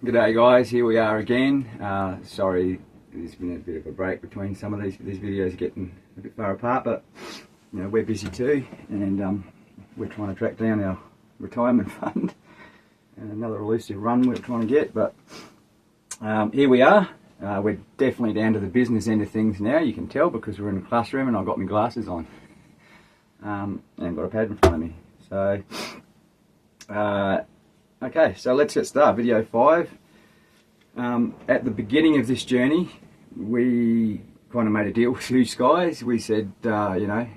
G'day guys, here we are again. Sorry, there's been a bit of a break between some of these videos getting a bit far apart, but you know, we're busy too, and we're trying to track down our retirement fund and another elusive run we're trying to get. But here we are. We're definitely down to the business end of things now. You can tell because we're in the classroom and I've got my glasses on and got a pad in front of me. So okay, so let's get started. Video 5. At the beginning of this journey, we kind of made a deal with Blue Skies. We said, you know,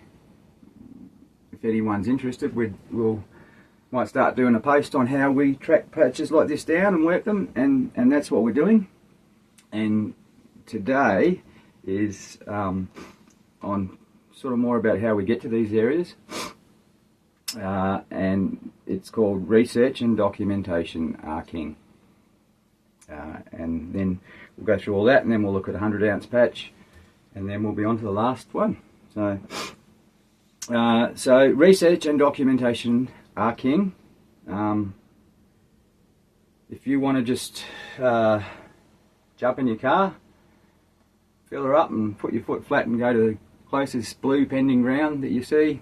if anyone's interested, we'll might start doing a post on how we track patches like this down and work them, and that's what we're doing. And today is on sort of more about how we get to these areas. And it's called Research and Documentation are King. And then we'll go through all that, and then we'll look at a 100-ounce patch, and then we'll be on to the last one. So research and documentation are king. If you want to just jump in your car, fill her up and put your foot flat and go to the closest blue pending ground that you see,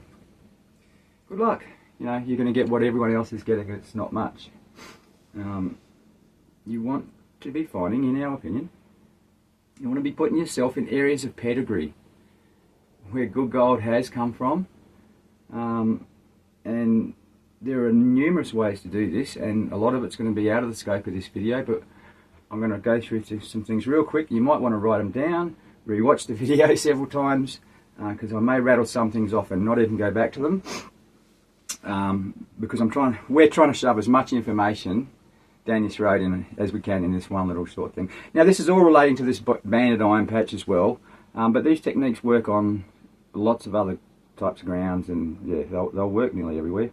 good luck. You know, you're going to get what everyone else is getting. It's not much. You want to be finding, in our opinion, you want to be putting yourself in areas of pedigree where good gold has come from, and there are numerous ways to do this, and a lot of it's going to be out of the scope of this video, but I'm going to go through some things real quick. You might want to write them down, re-watch the video several times, because I may rattle some things off and not even go back to them. Because we're trying to shove as much information down this road as we can in this one little short thing. Now this is all relating to this banded iron patch as well, but these techniques work on lots of other types of grounds, and yeah, they'll work nearly everywhere.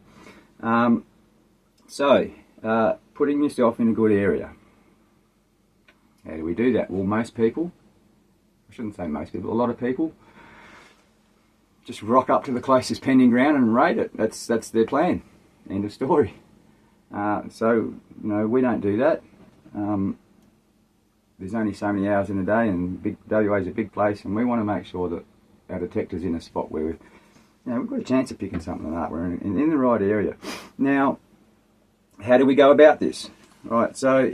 Putting yourself in a good area. How do we do that? Well, most people, I shouldn't say most people, a lot of people just rock up to the closest pending ground and raid it. That's their plan. End of story. So, you know, we don't do that. There's only so many hours in a day, and WA is a big place, and we want to make sure that our detector's in a spot where we've got a chance of picking something up. We're in the right area. Now, how do we go about this? Right, so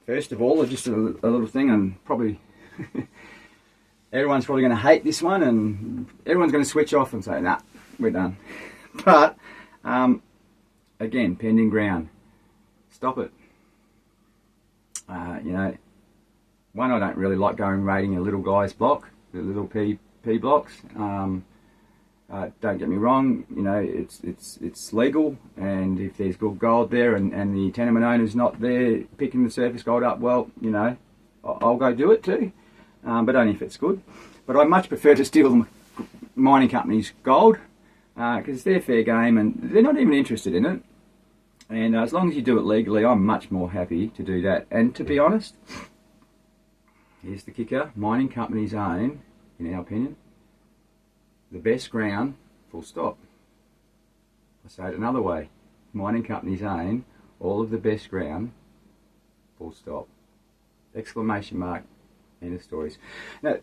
first of all, just a little thing, and probably everyone's probably going to hate this one, and everyone's going to switch off and say, nah, we're done. But, again, pending ground. Stop it. You know, one, I don't really like going raiding a little guy's block, the little P blocks. Don't get me wrong, you know, it's legal, and if there's good gold there and the tenement owner's not there picking the surface gold up, well, you know, I'll go do it too. But only if it's good. But I much prefer to steal mining companies' gold, because it's their fair game and they're not even interested in it. And as long as you do it legally, I'm much more happy to do that. And to be honest, here's the kicker: mining companies own, in our opinion, the best ground, full stop. I'll say it another way: mining companies own all of the best ground, full stop. Exclamation mark. End of stories. Now,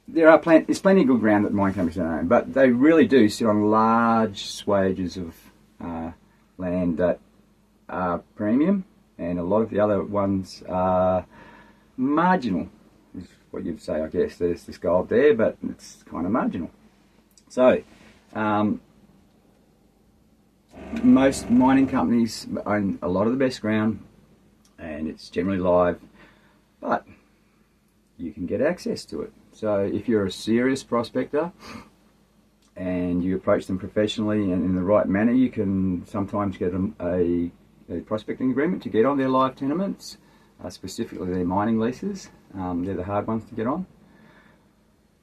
there's plenty of good ground that mining companies don't own, but they really do sit on large swages of land that are premium, and a lot of the other ones are marginal, is what you'd say. I guess there's this gold there, but it's kind of marginal. So, most mining companies own a lot of the best ground, and it's generally live, but you can get access to it. So if you're a serious prospector and you approach them professionally and in the right manner, you can sometimes get a prospecting agreement to get on their live tenements, specifically their mining leases. They're the hard ones to get on.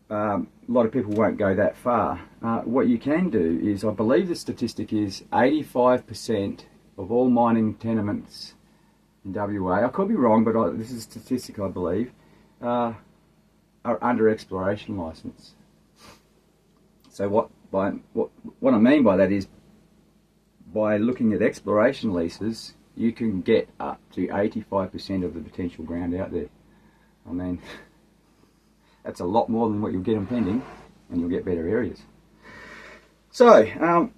A lot of people won't go that far. What you can do is, I believe the statistic is 85% of all mining tenements in WA, I could be wrong, but this is a statistic I believe, are under exploration license. So what I mean by that is, by looking at exploration leases, you can get up to 85% of the potential ground out there. I mean, that's a lot more than what you'll get in pending, and you'll get better areas. So, how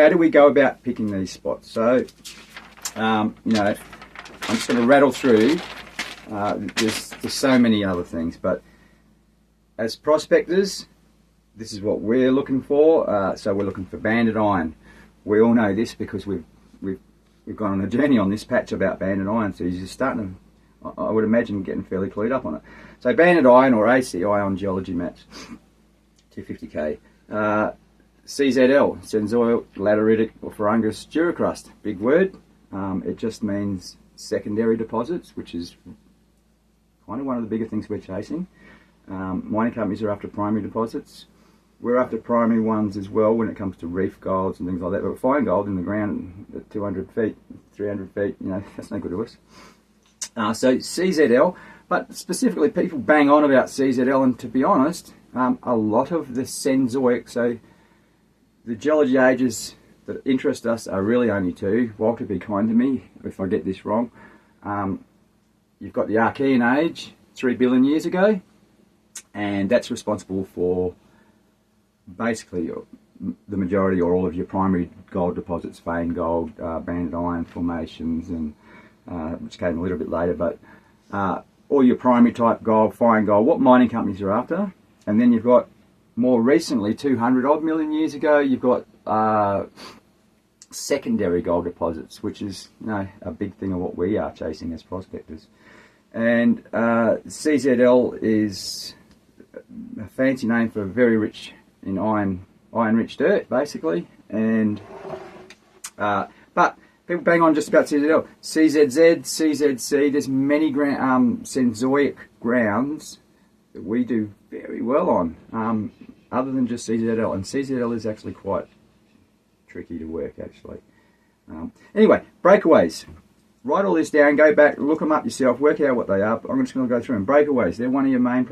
do we go about picking these spots? So, I'm just going to rattle through. There's so many other things, but as prospectors, this is what we're looking for. So we're looking for banded iron. We all know this because we've gone on a journey on this patch about banded iron. So you're starting to, I would imagine, getting fairly clued up on it. So banded iron, or AC, Ion Geology Maps, 250k. CZL, Cenozoic Lateritic or Ferruginous Duricrust, big word. It just means secondary deposits, which is kind of one of the bigger things we're chasing. Mining companies are after primary deposits. We're after primary ones as well when it comes to reef golds and things like that. But fine gold in the ground at 200 feet, 300 feet, that's no good to us. So CZL, but specifically people bang on about CZL, and to be honest, a lot of the Cenozoic, so the geology ages that interest us are really only two. Walter, be kind to me if I get this wrong. You've got the Archean age, 3 billion years ago, and that's responsible for basically the majority or all of your primary gold deposits, vein gold, banded iron formations, and which came a little bit later, but all your primary type gold, fine gold, what mining companies are after. And then you've got, more recently, 200 odd million years ago, you've got secondary gold deposits, which is a big thing of what we are chasing as prospectors. And CZL is a fancy name for very rich in iron-rich dirt, basically. And but people bang on just about CZL. CZZ, CZC, there's many Cenozoic grounds that we do very well on, other than just CZL. And CZL is actually quite tricky to work, actually. Anyway, breakaways. Write all this down, go back, look them up yourself, work out what they are. I'm just going to go through them. Breakaways, they're one of your main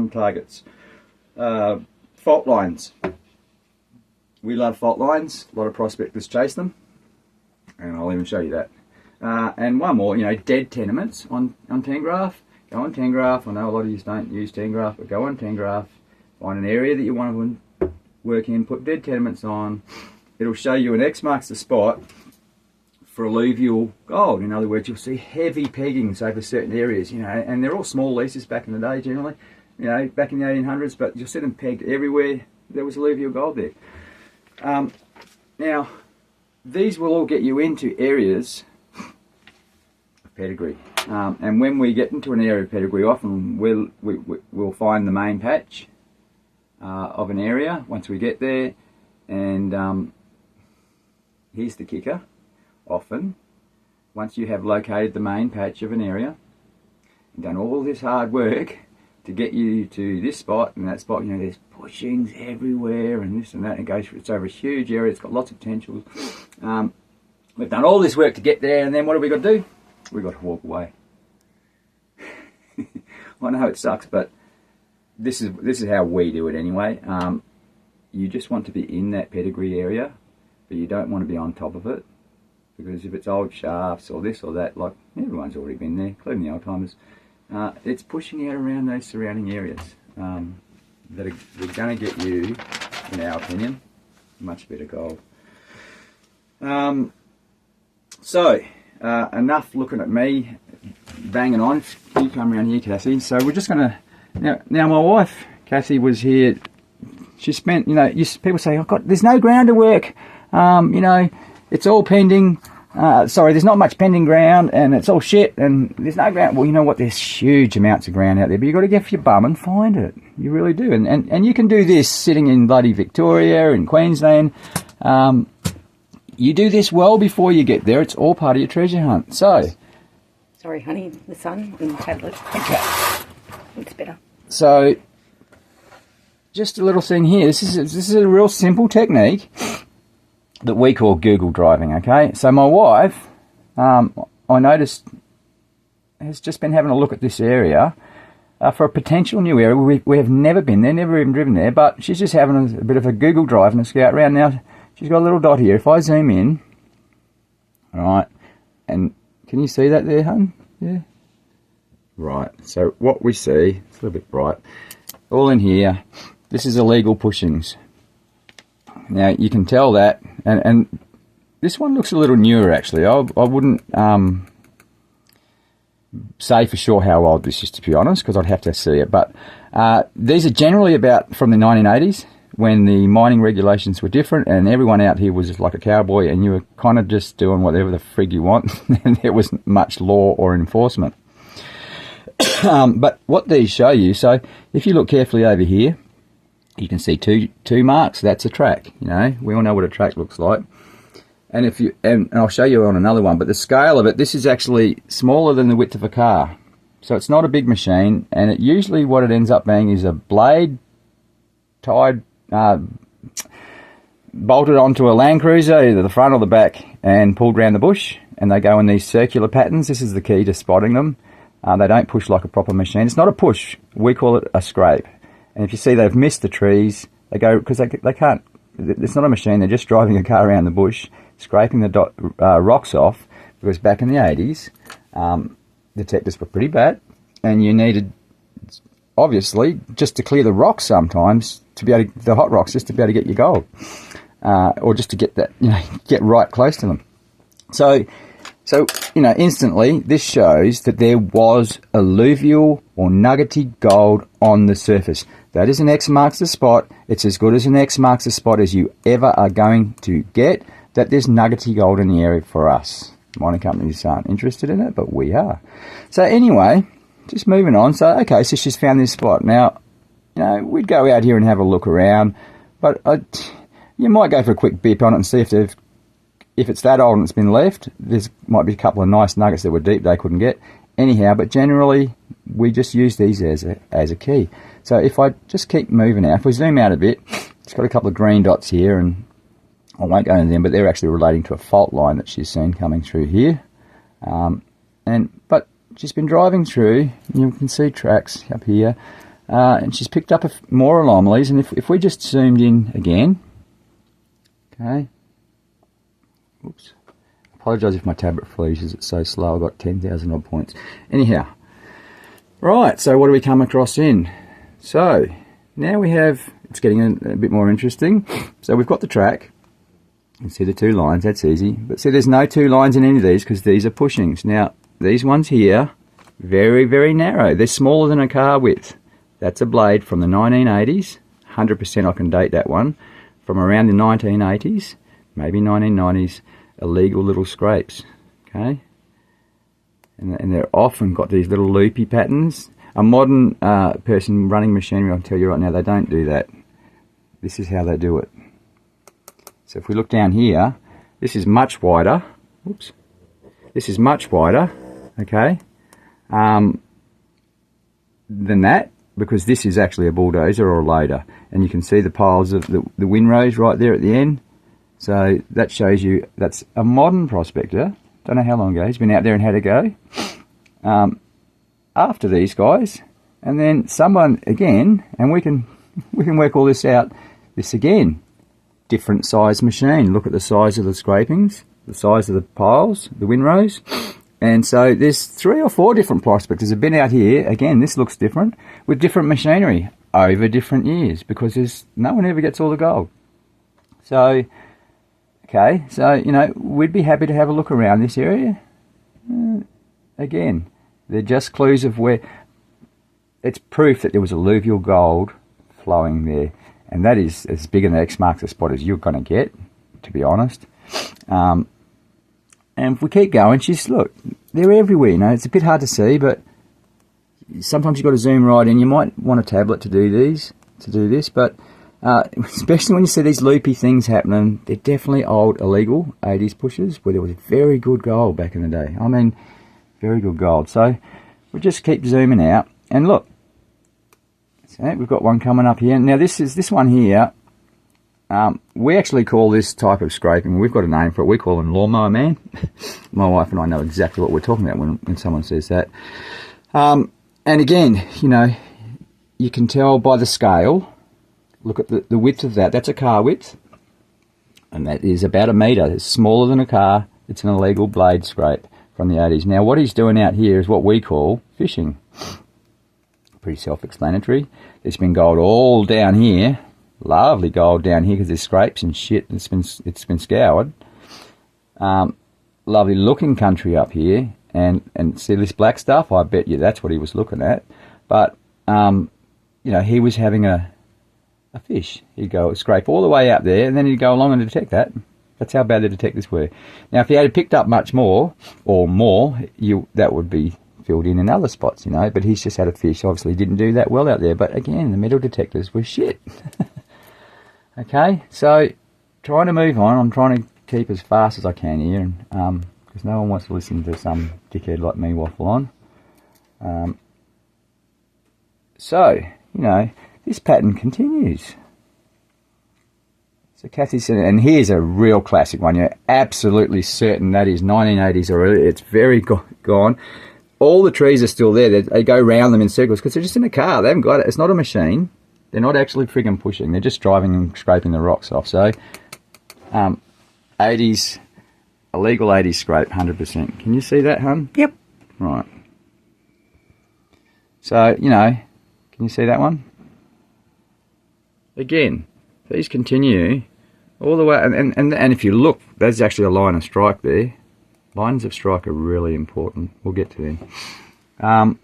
targets. Fault lines. We love fault lines. A lot of prospectors chase them, and I'll even show you that. And one more, dead tenements on Tengraph. Go on Tengraph. I know a lot of you don't use Tengraph, but go on Tengraph. Find an area that you want to work in, put dead tenements on. It'll show you an X marks the spot for alluvial gold. In other words, you'll see heavy peggings over certain areas, and they're all small leases back in the day generally, back in the 1800s, but you'll see them pegged everywhere there was alluvial gold there. Now, these will all get you into areas of pedigree. And when we get into an area of pedigree, often we'll find the main patch of an area once we get there. And here's the kicker. Often, once you have located the main patch of an area and done all this hard work to get you to this spot and that spot, there's bushings everywhere and this and that, and it's over a huge area, it's got lots of potential. We've done all this work to get there, and then what have we got to do? We've got to walk away. I know it sucks, but this is how we do it anyway. You just want to be in that pedigree area, but you don't want to be on top of it. Because if it's old shafts or this or that, like everyone's already been there, including the old timers, it's pushing out around those surrounding areas that are going to get you, in our opinion, much better gold. Enough looking at me banging on. You come around here, Cassie. So we're just going to now. My wife Cassie was here. She spent, people say, "Oh God, there's no ground to work." It's all pending. There's not much pending ground, and it's all shit, and there's no ground. Well, you know what? There's huge amounts of ground out there, but you've got to get off your bum and find it. You really do. And you can do this sitting in bloody Victoria, in Queensland. You do this well before you get there. It's all part of your treasure hunt. So. Sorry, honey, the sun and the tablet. Okay. It's better. So, just a little thing here. This is a real simple technique that we call Google driving, okay? So my wife, I noticed, has just been having a look at this area for a potential new area. We have never been there, never even driven there, but she's just having a bit of a Google drive and a scout around. Now, she's got a little dot here. If I zoom in, all right, And can you see that there, hun? Yeah. Right, so what we see, it's a little bit bright, all in here, this is illegal pushings. Now you can tell that, and this one looks a little newer actually. I wouldn't say for sure how old this is, to be honest, because I'd have to see it, but these are generally about from the 1980s, when the mining regulations were different and everyone out here was just like a cowboy and you were kind of just doing whatever the frig you want and there wasn't much law or enforcement. But what these show you, so if you look carefully over here, you can see two marks. That's a track. You know, we all know what a track looks like. And if you and I'll show you on another one, but the scale of it, this is actually smaller than the width of a car. So it's not a big machine, and it usually what it ends up being is a blade tied, bolted onto a Land Cruiser, either the front or the back, and pulled around the bush, and they go in these circular patterns. This is the key to spotting them. They don't push like a proper machine. It's not a push. We call it a scrape. And if you see they've missed the trees, they go, because they can't, it's not a machine, they're just driving a car around the bush, scraping the rocks off, because back in the 80s, detectors were pretty bad, and you needed, obviously, just to clear the rocks sometimes, to be able to, the hot rocks, just to be able to get your gold, or just to get that, you know, get right close to them. So, you know, instantly, this shows that there was alluvial or nuggety gold on the surface. That is an X marks the spot. It's as good as an X marks the spot as you ever are going to get, that there's nuggety gold in the area for us. Mining companies aren't interested in it, but we are. So anyway, just moving on. So, okay, so she's found this spot. Now, you know, we'd go out here and have a look around, but you might go for a quick bip on it and see if it's that old and it's been left. There's might be a couple of nice nuggets that were deep they couldn't get. Anyhow, but generally, we just use these as a key. So if I just keep moving out, if we zoom out a bit, it's got a couple of green dots here, and I won't go into them, but they're actually relating to a fault line that she's seen coming through here. But she's been driving through, you can see tracks up here, and she's picked up more anomalies. And if we just zoomed in again, okay, oops, apologise if my tablet freezes, it's so slow. I've got 10,000 odd points. Anyhow, right, so what do we come across in? So now we have, it's getting a bit more interesting. So we've got the track. You can see the two lines, that's easy. But see, there's no two lines in any of these because these are pushings. Now, these ones here, very, very narrow. They're smaller than a car width. That's a blade from the 1980s. 100% I can date that one. From around the 1980s, maybe 1990s, illegal little scrapes, okay? And they're often got these little loopy patterns. A modern person running machinery, I'll tell you right now, they don't do that. This is how they do it. So if we look down here, this is much wider. Oops. This is much wider, okay, than that, because this is actually a bulldozer or a loader. And you can see the piles of the windrows right there at the end. So that shows you that's a modern prospector. Don't know how long ago. He's been out there and had a go. After these guys, and then someone again, and we can work all this out. This again, different size machine. Look at the size of the scrapings, the size of the piles, the windrows, and so there's 3 or 4 different prospectors have been out here. Again, this looks different with different machinery over different years because no one ever gets all the gold. So, okay, so you know we'd be happy to have a look around this area. Again, they're just clues of where it's proof that there was alluvial gold flowing there, and that is as big an X marks the spot as you're going to get, to be honest. And if we keep going, look, they're everywhere. You know, it's a bit hard to see, but sometimes you've got to zoom right in. You might want a tablet to do this, but especially when you see these loopy things happening, they're definitely old illegal 80s pushes where there was very good gold back in the day. I mean, very good gold. So we'll just keep zooming out, and look, so we've got one coming up here. Now this one here, we actually call this type of scraping, we've got a name for it, we call him Lawnmower Man. My wife and I know exactly what we're talking about when someone says that. And again, you know, you can tell by the scale. Look at the width of that. That's a car width, and that is about 1 metre. It's smaller than a car. It's an illegal blade scrape. from the 80s. Now, what he's doing out here is what we call fishing. Pretty self-explanatory. There's been gold all down here, lovely gold down here because there's scrapes and shit. It's been scoured. Lovely looking country up here, and see this black stuff. I bet you that's what he was looking at. But you know, he was having a fish. He'd go scrape all the way up there, and then he'd go along and detect that. That's how bad the detectors were. Now, if he had picked up much more or more, that would be filled in other spots, you know. But he's just had a fish. Obviously, didn't do that well out there. But again, the metal detectors were shit. Okay, so trying to move on. I'm trying to keep as fast as I can here, and because no one wants to listen to some dickhead like me waffle on. So, you know, this pattern continues. So Kathy's, and here's a real classic one. You're absolutely certain that is 1980s or early. It's very gone. All the trees are still there. They go round them in circles because they're just in a car. They haven't got it. It's not a machine. They're not actually friggin' pushing. They're just driving and scraping the rocks off. So, 80s, illegal 80s scrape, 100%. Can you see that, hun? Yep. Right. So, you know, can you see that one? Again, these continue all the way, and if you look, there's actually a line of strike there. Lines of strike are really important. We'll get to them.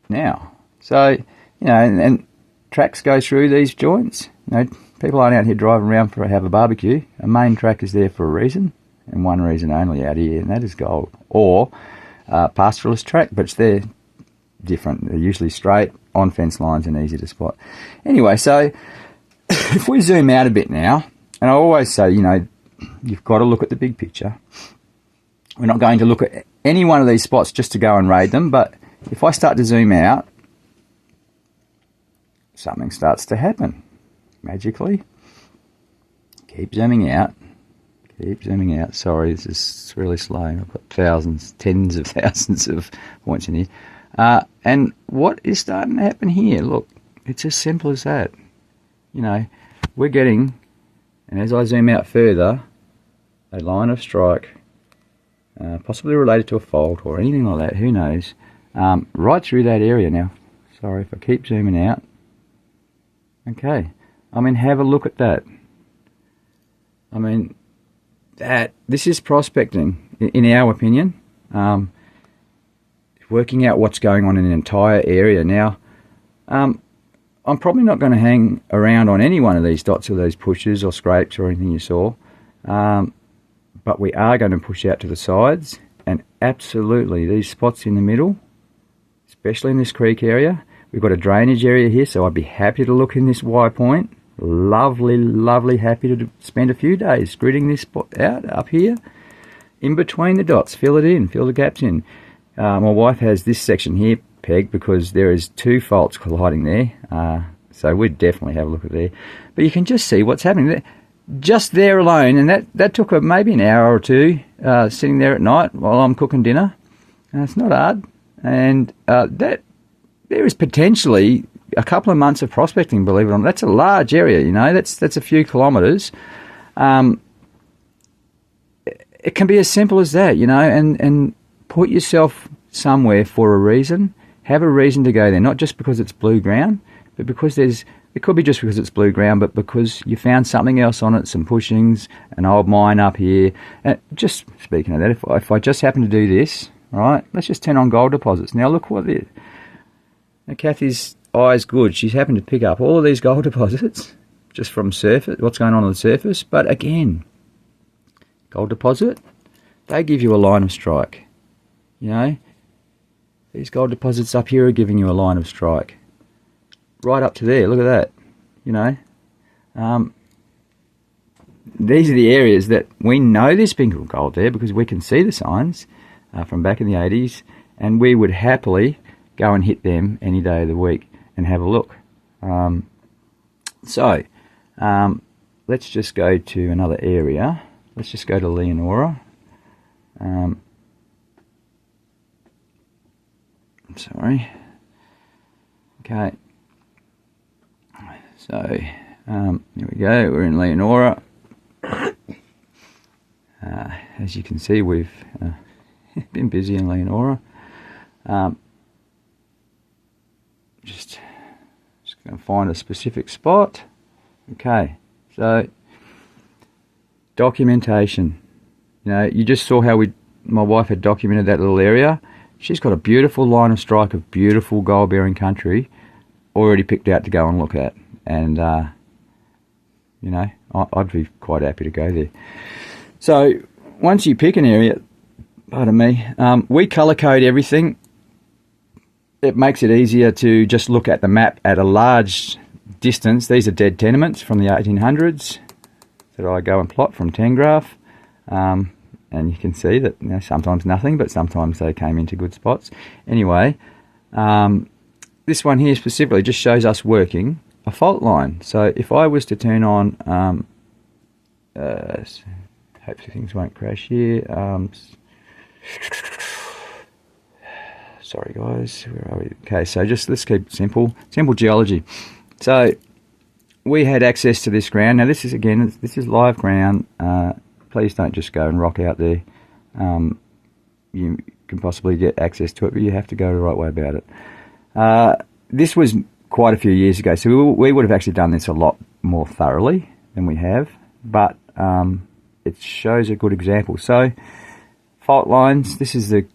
Now, so, you know, and tracks go through these joints. You know, people aren't out here driving around to have a barbecue. A main track is there for a reason, and one reason only out here, and that is gold. Or pastoralist track, but they're different. They're usually straight, on fence lines, and easy to spot. Anyway, so if we zoom out a bit now, and I always say, you know, you've got to look at the big picture. We're not going to look at any one of these spots just to go and raid them, but if I start to zoom out, something starts to happen magically. Keep zooming out. Keep zooming out. Sorry, this is really slow. I've got thousands, tens of thousands of points in here. And what is starting to happen here? Look, it's as simple as that. You know, we're getting, and as I zoom out further, a line of strike, possibly related to a fault or anything like that, who knows, right through that area. Now, sorry if I keep zooming out. Okay, I mean, have a look at that. I mean, this is prospecting, in our opinion. Working out what's going on in an entire area. Now, I'm probably not going to hang around on any one of these dots or those pushes or scrapes or anything you saw, but we are going to push out to the sides, and absolutely these spots in the middle, especially in this creek area, we've got a drainage area here, so I'd be happy to look in this Y point. Lovely, lovely, happy to spend a few days gridding this spot out up here, in between the dots, fill it in, fill the gaps in. My wife has this section here pegged because there is 2 faults colliding there, so we'd definitely have a look at there. But you can just see what's happening there, just there alone, and that took maybe an hour or two sitting there at night while I'm cooking dinner. It's not hard, and that there is potentially a couple of months of prospecting, believe it or not. That's a large area, you know. That's a few kilometres. It can be as simple as that, you know, and put yourself somewhere for a reason. Have a reason to go there, not just because it's blue ground, but because it could be just because it's blue ground, but because you found something else on it, some pushings, an old mine up here. Just speaking of that, if I just happen to do this, all right, let's just turn on gold deposits. Now look what it is. Now Kathy's eye's good. She's happened to pick up all of these gold deposits just from surface, what's going on the surface. But again, gold deposit, they give you a line of strike. You know, these gold deposits up here are giving you a line of strike. Right up to there, look at that. You know, these are the areas that we know there's been gold there because we can see the signs from back in the 80s, and we would happily go and hit them any day of the week and have a look. Let's just go to another area. Let's just go to Leonora. Sorry. Okay. So, here we go. We're in Leonora. as you can see, we've been busy in Leonora. Just going to find a specific spot. Okay, so documentation. You know, you just saw how my wife had documented that little area. She's got a beautiful line of strike of beautiful gold bearing country already picked out to go and look at, and you know, I'd be quite happy to go there. So once you pick an area, pardon me, we colour code everything. It makes it easier to just look at the map at a large distance. These are dead tenements from the 1800s that I go and plot from Tengraph. And you can see that, you know, sometimes nothing, but sometimes they came into good spots. Anyway, this one here specifically just shows us working a fault line. So if I was to turn on, hopefully things won't crash here. Sorry guys, where are we? Okay, so just let's keep it simple. Simple geology. So we had access to this ground. Now this is, again, this is live ground. Please don't just go and rock out there. You can possibly get access to it, but you have to go the right way about it. This was quite a few years ago, so we would have actually done this a lot more thoroughly than we have, but it shows a good example. So fault lines, this is the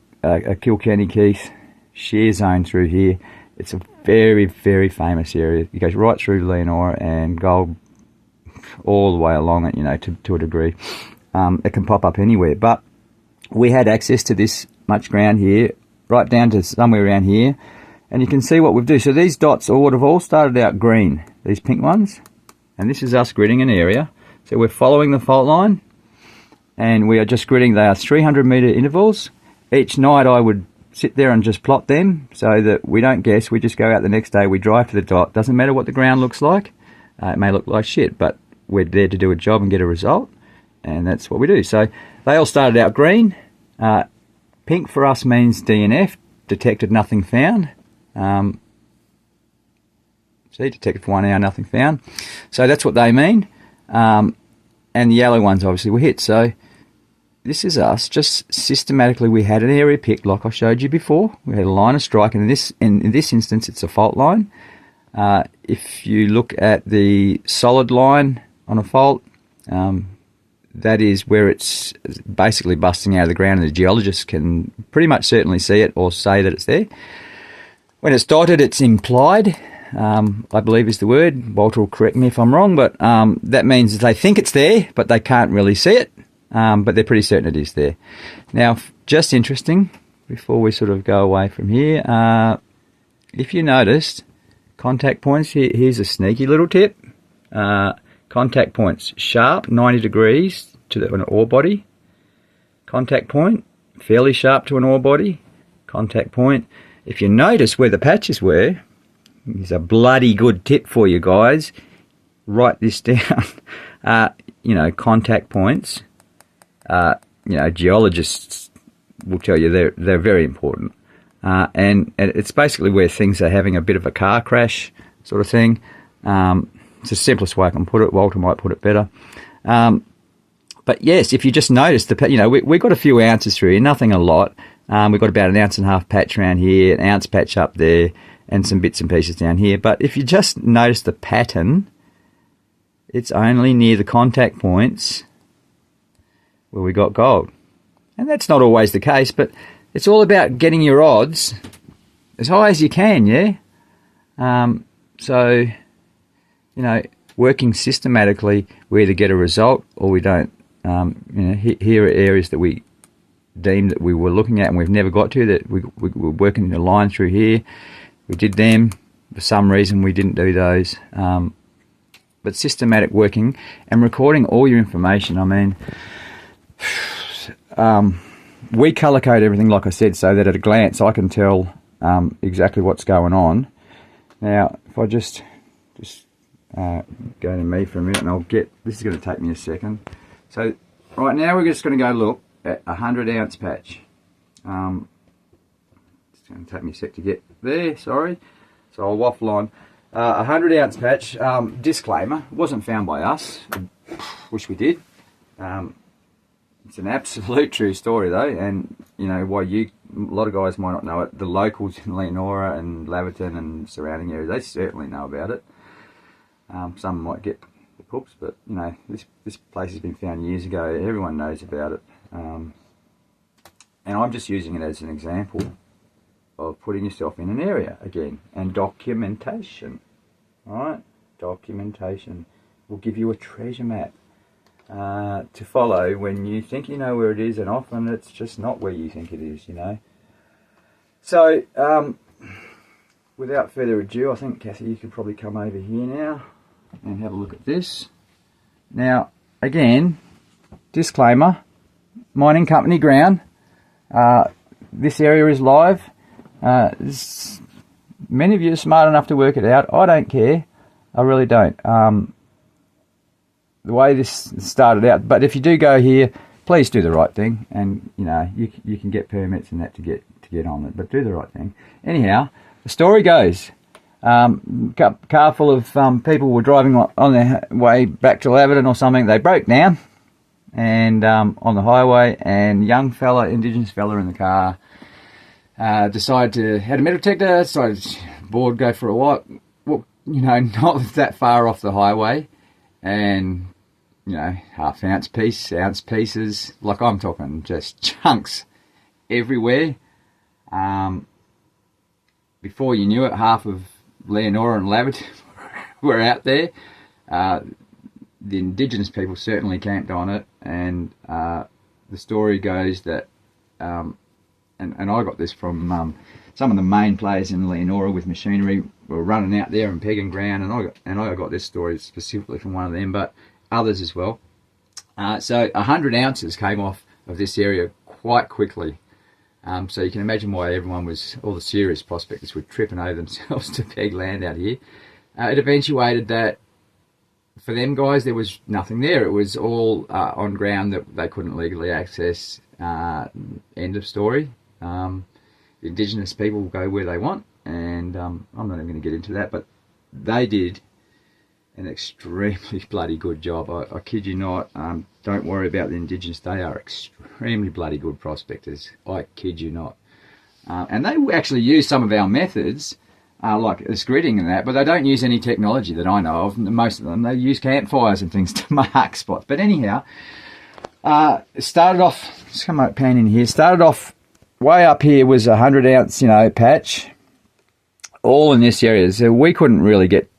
Kilkenny Keith shear zone through here. It's a very, very famous area. It goes right through Leonora and gold all the way along it, you know, to a degree. It can pop up anywhere, but we had access to this much ground here, right down to somewhere around here, and you can see what we've done. So these dots would have all started out green, these pink ones, and this is us gridding an area. So we're following the fault line, and we are just gridding. They are 300 metre intervals. Each night I would sit there and just plot them so that we don't guess. We just go out the next day, we drive to the dot. Doesn't matter what the ground looks like. It may look like shit, but we're there to do a job and get a result, and that's what we do. So they all started out green. Pink for us means DNF, detected, nothing found. See, detected for 1 hour, nothing found. So that's what they mean. And the yellow ones obviously were hit. So this is us just systematically. We had an area picked like I showed you before. We had a line of strike, and in this instance it's a fault line. If you look at the solid line on a fault, that is where it's basically busting out of the ground, and the geologist can pretty much certainly see it or say that it's there. When it's dotted, it's implied, I believe is the word. Walter will correct me if I'm wrong, but that means they think it's there, but they can't really see it, but they're pretty certain it is there. Now, just interesting, before we sort of go away from here, if you noticed, contact points, here's a sneaky little tip. Contact points, sharp, 90 degrees to an ore body. Contact point, fairly sharp to an ore body. Contact point. If you notice where the patches were, here's a bloody good tip for you guys. Write this down. You know, contact points, you know, geologists will tell you they're very important. And it's basically where things are having a bit of a car crash sort of thing. It's the simplest way I can put it. Walter might put it better. But yes, if you just notice, you know, we got a few ounces through here, nothing a lot. We've got about 1.5 ounce patch around here, 1 ounce patch up there, and some bits and pieces down here. But if you just notice the pattern, it's only near the contact points where we got gold. And that's not always the case, but it's all about getting your odds as high as you can, yeah? So, you know, working systematically, we either get a result or we don't. You know, here are areas that we deemed that we were looking at and we've never got to, that we were working a line through here. We did them. For some reason, we didn't do those. But systematic working and recording all your information. I mean, we colour code everything, like I said, so that at a glance I can tell exactly what's going on. Now, if I just go to me for a minute, and I'll get, this is going to take me a second. So right now we're just going to go look at 100 ounce patch. It's going to take me a sec to get there, sorry. So I'll waffle on. 100 ounce patch, disclaimer, wasn't found by us. Wish we did. It's an absolute true story though, and you know why a lot of guys might not know it. The locals in Leonora and Laverton and surrounding areas, they certainly know about it. Some might get the poops, but you know this place has been found years ago. Everyone knows about it, and I'm just using it as an example of putting yourself in an area again, and documentation. All right, documentation will give you a treasure map to follow when you think you know where it is, and often it's just not where you think it is, you know. So, without further ado, I think, Kathy, you could probably come over here now and have a look at this. Now, again, disclaimer, mining company ground. This area is live. Many of you are smart enough to work it out. I don't care. I really don't. The way this started out, but if you do go here, please do the right thing, and you know you can get permits and that to get on it, but do the right thing. Anyhow, the story goes, car full of people were driving on their way back to Laverton or something. They broke down and on the highway, and young fella, Indigenous fella in the car, decided to had a metal detector, decided board go for a walk. Well, you know, not that far off the highway. And, you know, half ounce pieces, like I'm talking just chunks everywhere. Before you knew it, half of Leonora and Laverton were out there. The Indigenous people certainly camped on it, and the story goes that, and I got this from some of the main players in Leonora with machinery were running out there and pegging ground, and I got this story specifically from one of them, but others as well. So 100 ounces came off of this area quite quickly. So you can imagine why all the serious prospectors were tripping over themselves to peg land out here. It eventuated that for them guys there was nothing there. It was all on ground that they couldn't legally access. End of story. The Indigenous people will go where they want, and I'm not even going to get into that, but they did an extremely bloody good job. I kid you not. Don't worry about the Indigenous. They are extremely bloody good prospectors. I kid you not. And they actually use some of our methods, like the gridding and that, but they don't use any technology that I know of. Most of them, they use campfires and things to mark spots. But anyhow, it started off, let's come up pan in here, started off way up here was a 100 ounce, patch, all in this area. So we couldn't really get,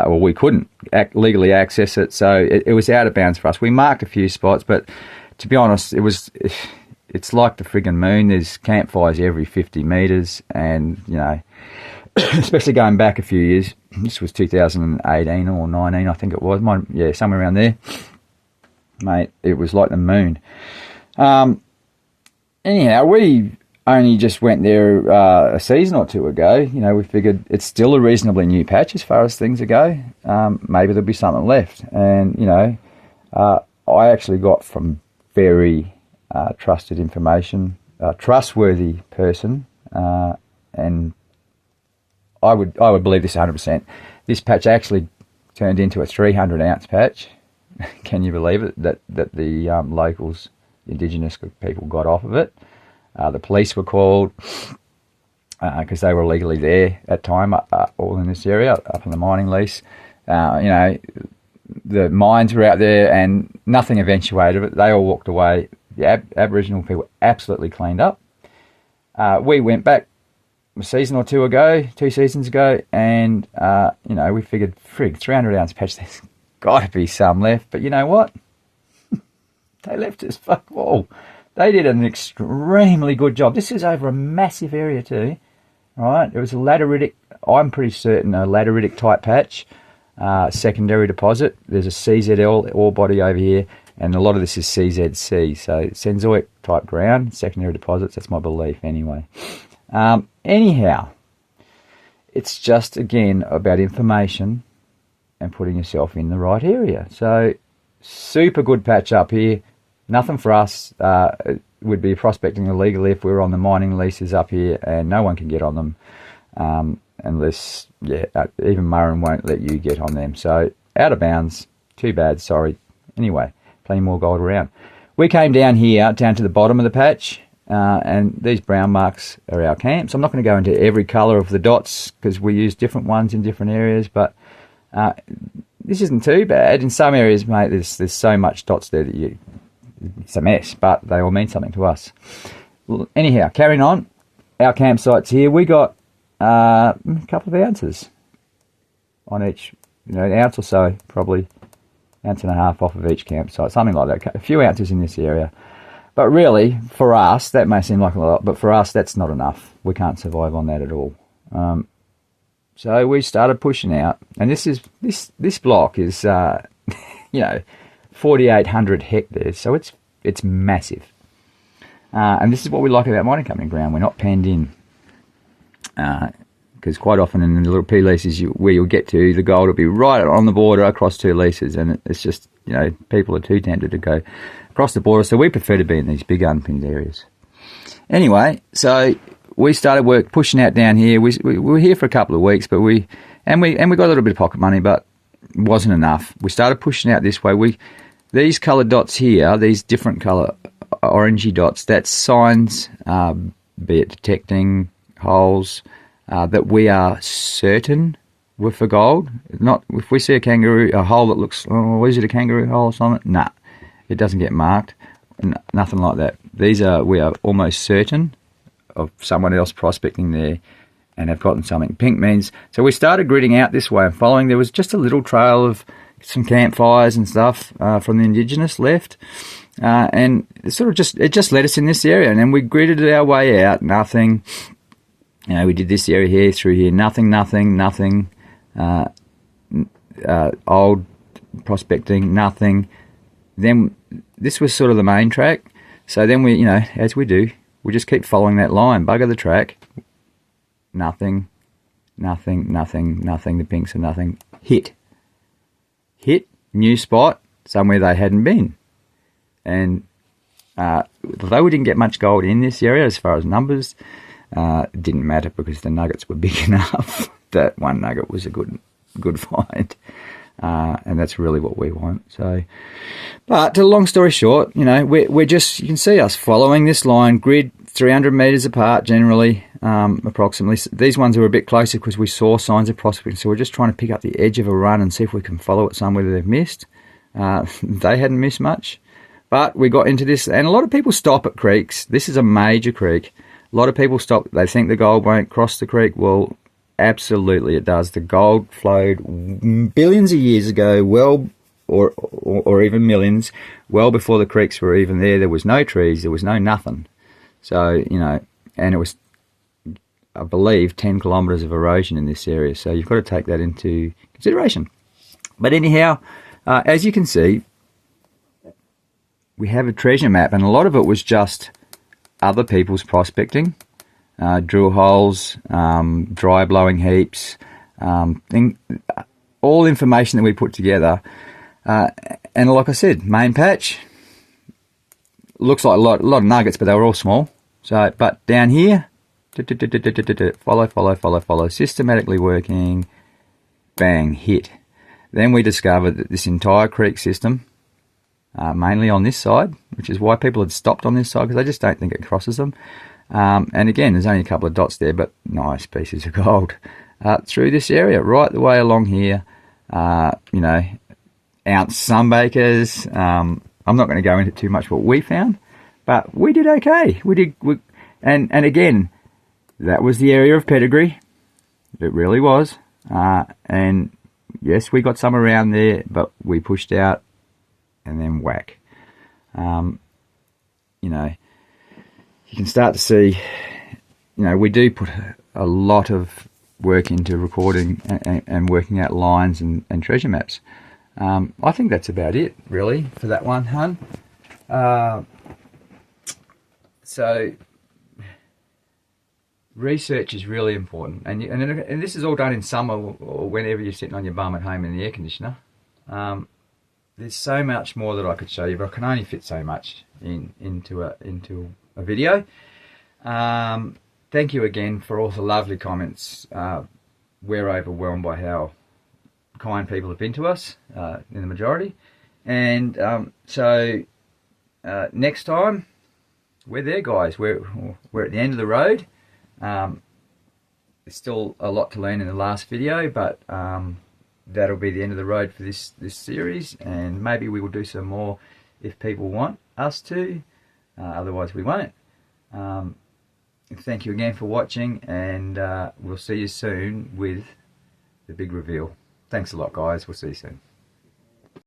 we couldn't legally access it, so it was out of bounds for us. We marked a few spots, but to be honest, it's like the friggin' moon. There's campfires every 50 metres, and, especially going back a few years, this was 2018 or 19, I think it was, somewhere around there, mate, it was like the moon. Anyhow, we only just went there a season or two ago. We figured it's still a reasonably new patch as far as things go. Maybe there'll be something left. And, I actually got from very trusted information, a trustworthy person, and I would believe this 100%. This patch actually turned into a 300 ounce patch. Can you believe it? That the locals, the Indigenous people, got off of it. The police were called because they were illegally there at time, all in this area, up on the mining lease. The mines were out there and nothing eventuated of it. They all walked away. The Aboriginal people absolutely cleaned up. We went back a season or two seasons ago, and, we figured, 300 ounce patch, there's got to be some left. But you know what? They left us fuck all. They did an extremely good job. This is over a massive area too, right? It was a lateritic, I'm pretty certain, a lateritic type patch, secondary deposit. There's a CZL ore body over here, and a lot of this is CZC, so Senzoic type ground, secondary deposits, that's my belief anyway. Anyhow, it's just, again, about information and putting yourself in the right area. So, super good patch up here. Nothing for us. It would be prospecting illegally if we were on the mining leases up here, and no one can get on them unless, even Murrin won't let you get on them. So, out of bounds. Too bad, sorry. Anyway, plenty more gold around. we came down here, down to the bottom of the patch, and these brown marks are our camps. I'm not going to go into every colour of the dots because we use different ones in different areas, but this isn't too bad. In some areas, mate, there's so much dots there that it's a mess, but they all mean something to us. Well, anyhow, carrying on, our campsites here, we got a couple of ounces on each, an ounce or so, probably ounce and a half off of each campsite, something like that, a few ounces in this area. But really, for us, that may seem like a lot, but for us, that's not enough. We can't survive on that at all. So we started pushing out, and this block is, 4,800 hectares, so it's massive. And this is what we like about mining company ground. We're not penned in, because quite often in the little P leases, where you'll get to, the gold will be right on the border across 2 leases, and it's just, people are too tempted to go across the border, so we prefer to be in these big unpinned areas. Anyway, so we started pushing out down here. We were here for a couple of weeks, but we got a little bit of pocket money, but it wasn't enough. We started pushing out this way. These coloured dots here, these different colour orangey dots, that's signs, be it detecting holes, that we are certain were for gold. Not if we see a hole that looks, is it a kangaroo hole or something? Nah, it doesn't get marked. Nothing like that. We are almost certain of someone else prospecting there and have gotten something. Pink means, so we started gridding out this way and following. There was just a little trail of some campfires and stuff from the Indigenous left, and it just led us in this area, and then we gridded our way out. Nothing. We did this area here through here. Nothing. Old prospecting. Nothing. Then this was sort of the main track. So then we, as we do, we just keep following that line, bugger the track. Nothing. The pinks are nothing. Hit, new spot, somewhere they hadn't been. And although we didn't get much gold in this area as far as numbers, it didn't matter because the nuggets were big enough that one nugget was a good find. And that's really what we want. So, but to long story short, we're just, you can see us following this line, grid 300 metres apart generally, approximately. These ones are a bit closer because we saw signs of prospecting, so we're just trying to pick up the edge of a run and see if we can follow it somewhere that they've missed. They hadn't missed much, but we got into this, and a lot of people stop at creeks. This is a major creek. A lot of people stop. They think the gold won't cross the creek. Well, absolutely it does. The gold flowed billions of years ago, or even millions, well before the creeks were even there. There was no trees, there was no nothing. So, and it was, I believe, 10 kilometres of erosion in this area. So you've got to take that into consideration. But anyhow, as you can see, we have a treasure map, and a lot of it was just other people's prospecting. Drill holes, dry blowing heaps, all information that we put together. And like I said, main patch, looks like a lot of nuggets, but they were all small. So, but down here, follow, systematically working, bang, hit. Then we discovered that this entire creek system, mainly on this side, which is why people had stopped on this side, because they just don't think it crosses them. And again, there's only a couple of dots there, but nice pieces of gold through this area, right the way along here. Ounce sunbakers. I'm not going to go into too much what we found, but we did okay. And again, that was the area of pedigree. It really was. And yes, we got some around there, but we pushed out and then whack. You can start to see, we do put a lot of work into recording and working out lines and treasure maps. I think that's about it, really, for that one, hun. So, research is really important. And this is all done in summer or whenever you're sitting on your bum at home in the air conditioner. There's so much more that I could show you, but I can only fit so much into a video. Thank you again for all the lovely comments. We're overwhelmed by how kind people have been to us, in the majority. And next time, we're there, guys. We're at the end of the road. There's still a lot to learn in the last video, but that'll be the end of the road for this series, and maybe we will do some more if people want us to. Otherwise we won't. Thank you again for watching, and we'll see you soon with the big reveal. Thanks a lot, guys. We'll see you soon.